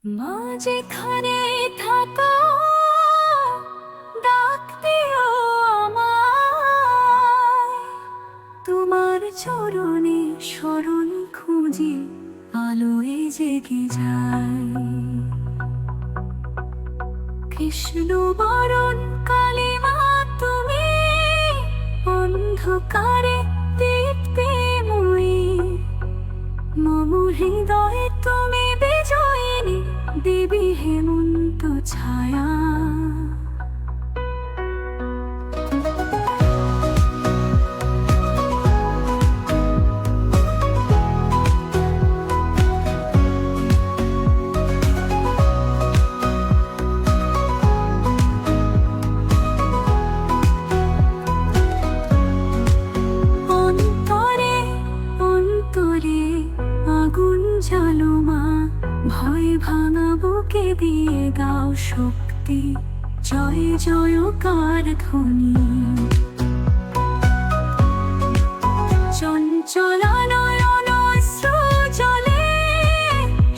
মা যেখানে থাকো, ডাক দিও আমায়। তোমার চরণে শরণ খুঁজি, আলোয় জেগে যায়। কৃষ্ণ বরণ কালী মা তুমি, অন্ধকারে দীপ্তিময়ী। মম হৃদয়ে তুমি বিজয়িনী, দেবী হেমন্ত ছায়া। অন্তরে অন্তরে আগুন জ্বালো মা, ভয় ভাঙা বুকে দিয়ে দাও শক্তি। জয় জয়কার ধ্বনি, চঞ্চলা নয়ন অশ্রু জলে,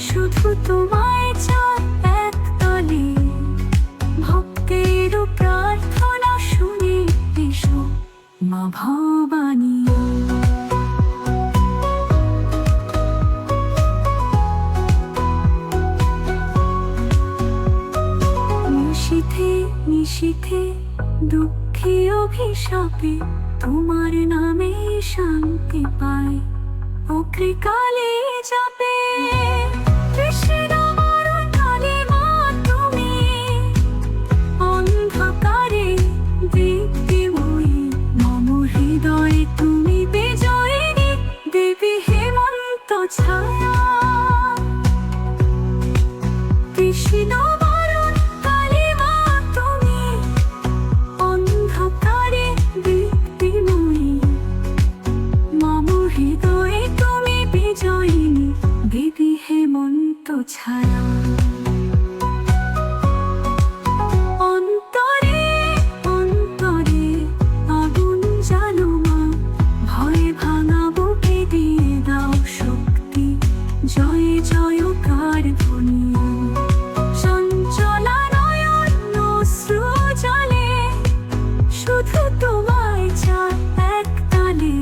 শুধু তোমায় চাই এক তলে। ভক্তের প্রার্থনা শুনে এসো মা ভবানী। নিশীথে নিশীথে দুঃখে অভিশাপে, তোমার নামে শান্তি পাই। অগ্রিকালে যাবে কৃষ্ণ বরণ কালী মা তুমি, অন্ধকারে দীপ্তিময়ী। মম হৃদয়ে তুমি বিজয়িনী, দেবী হেমন্ত ছায়া। কৃষ্ণ বরণ কালী মা তুমি, অন্ধকারে দীপ্তিময়ী। মম হৃদয়ে তুমি বিজয়িনী, দেবী হেমন্ত ছায়া। অন্তরে অন্তরে আগুন জ্বালো মা, ভয় ভাঙা বুকে দিয়ে দাও শক্তি। জয় জয়কার ধ্বনি, চঞ্চলা নয়ন অশ্রু জলে, শুধু তোমায় চাই এক তালে।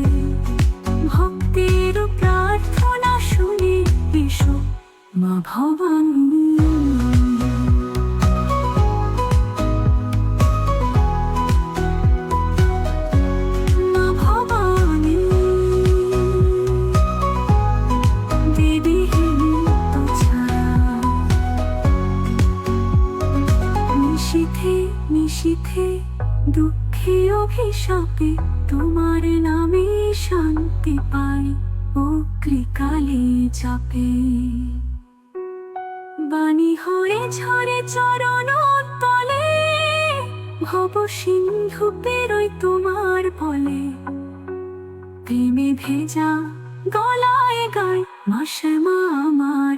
ভক্তের প্রার্থনা শুনে এসো মা ভবানী। মা ভবানী, দেবী হেমন্ত ছায়া। নিশীথে নিশীথে দুঃখে অভিশাপে, তোমার নামে শান্তি পাই। অগ্রিকালে চাপে বাণী হয়ে ঝরে চরণ তলে, ভব সিন্ধু পেরোয় তোমার বলে। প্রেমে ভেজা গলায় গায় মা শ্যামা আমার